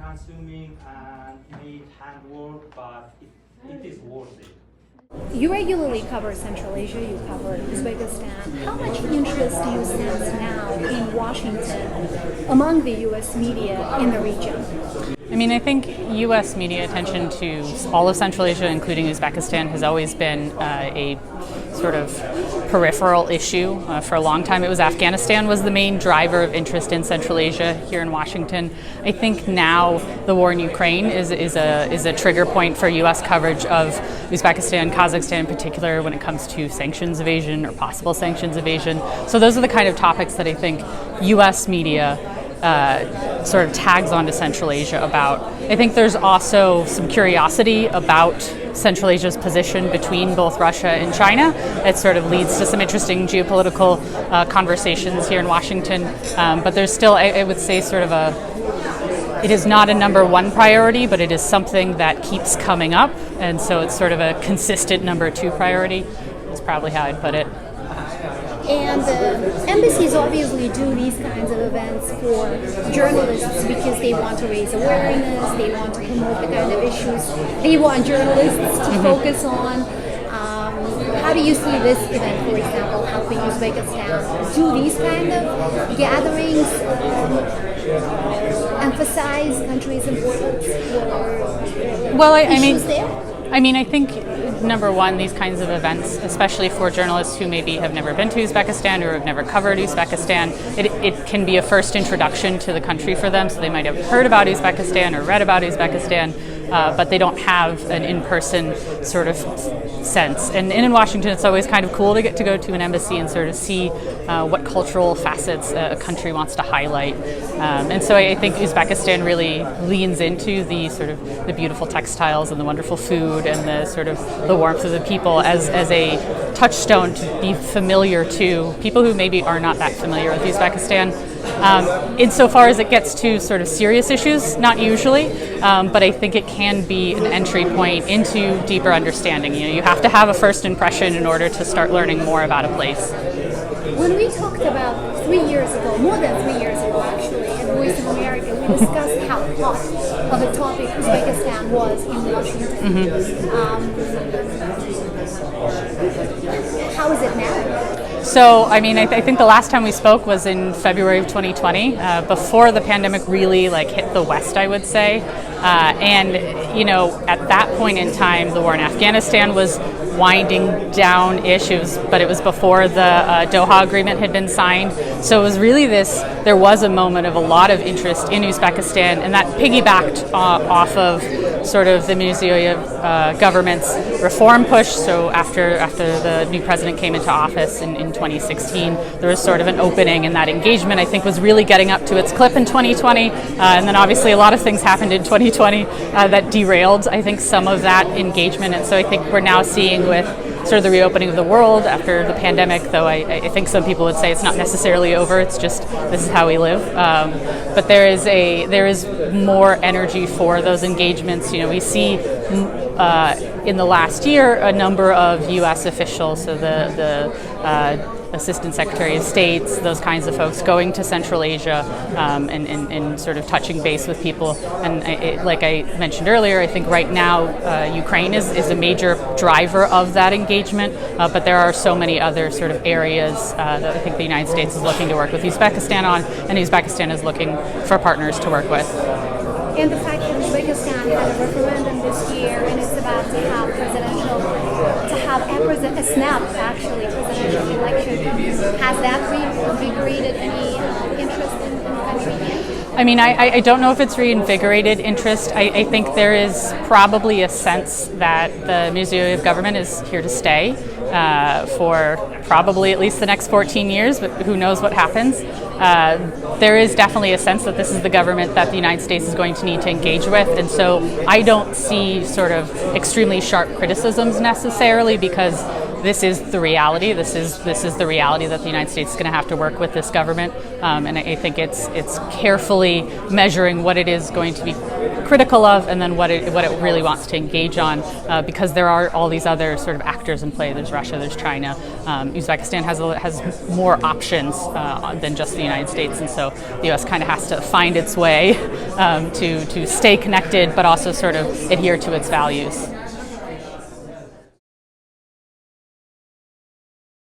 consuming and need handwork, but it is worth it. You regularly cover Central Asia, you cover Uzbekistan. How much interest do you sense now in Washington among the U.S. media in the region? I mean, I think U.S. media attention to all of Central Asia, including Uzbekistan, has always been a sort of peripheral issue. For a long time, it was Afghanistan was the main driver of interest in Central Asia here in Washington. I think now the war in Ukraine is a trigger point for U.S. coverage of Uzbekistan, Kazakhstan in particular, when it comes to sanctions evasion or possible sanctions evasion. So those are the kind of topics that I think U.S. media sort of tags onto Central Asia about. I think there's also some curiosity about Central Asia's position between both Russia and China. It sort of leads to some interesting geopolitical conversations here in Washington. But there's still, I would say, sort of it is not a number one priority, but it is something that keeps coming up. And so it's sort of a consistent number two priority, is probably how I'd put it. And embassies obviously do these kinds of events for journalists because they want to raise awareness, they want to promote the kind of issues they want journalists to focus on. How do you see this event, for example, helping Uzbekistan do these kind of gatherings, emphasize countries' importance or issues there? I think, number one, these kinds of events, especially for journalists who maybe have never been to Uzbekistan or have never covered Uzbekistan, it can be a first introduction to the country for them. So they might have heard about Uzbekistan or read about Uzbekistan, but they don't have an in-person sort of sense. And in Washington, it's always kind of cool to get to go to an embassy and sort of see what cultural facets a country wants to highlight. And so I think Uzbekistan really leans into the sort of the beautiful textiles and the wonderful food and the sort of the warmth of the people as a touchstone to be familiar to people who maybe are not that familiar with Uzbekistan. Insofar as it gets to sort of serious issues, not usually, but I think it can be an entry point into deeper understanding. You have to have a first impression in order to start learning more about a place. When we talked about 3 years ago, more than 3 years ago actually, at Voice of America, we discussed how hot of a topic Uzbekistan was in Washington. How is it now? So, I think the last time we spoke was in February of 2020, before the pandemic really hit the West, I would say. And at that point in time, the war in Afghanistan was winding down issues, but it was before the Doha Agreement had been signed. So it was really there was a moment of a lot of interest in Uzbekistan, and that piggybacked off of sort of the Mirziyoyev government's reform push. So after the new president came into office in 2016, there was sort of an opening, and that engagement, I think, was really getting up to its clip in 2020. And then obviously a lot of things happened in 2020 that derailed, I think, some of that engagement. And so I think we're now seeing with sort of the reopening of the world after the pandemic, though I think some people would say it's not necessarily over, it's just this is how we live. But there is more energy for those engagements. We see in the last year a number of U.S. officials, so the Assistant Secretary of States, those kinds of folks going to Central Asia and sort of touching base with people. And like I mentioned earlier, I think right now Ukraine is a major driver of that engagement, but there are so many other sort of areas that I think the United States is looking to work with Uzbekistan on, and Uzbekistan is looking for partners to work with. And the fact that Uzbekistan had a referendum this year and it's about to have a snap presidential election, has that reinvigorated any interest in the country yet? I don't know if it's reinvigorated interest. I think there is probably a sense that the Mirziyoyev government is here to stay for probably at least the next 14 years, but who knows what happens. There is definitely a sense that this is the government that the United States is going to need to engage with, and so I don't see sort of extremely sharp criticisms necessarily, because this is the reality. This is the reality that the United States is going to have to work with this government, and I think it's carefully measuring what it is going to be critical of, and then what it really wants to engage on, because there are all these other sort of actors in play. There's Russia, there's China. Uzbekistan has more options than just the United States, and so the U.S. kind of has to find its way to stay connected, but also sort of adhere to its values.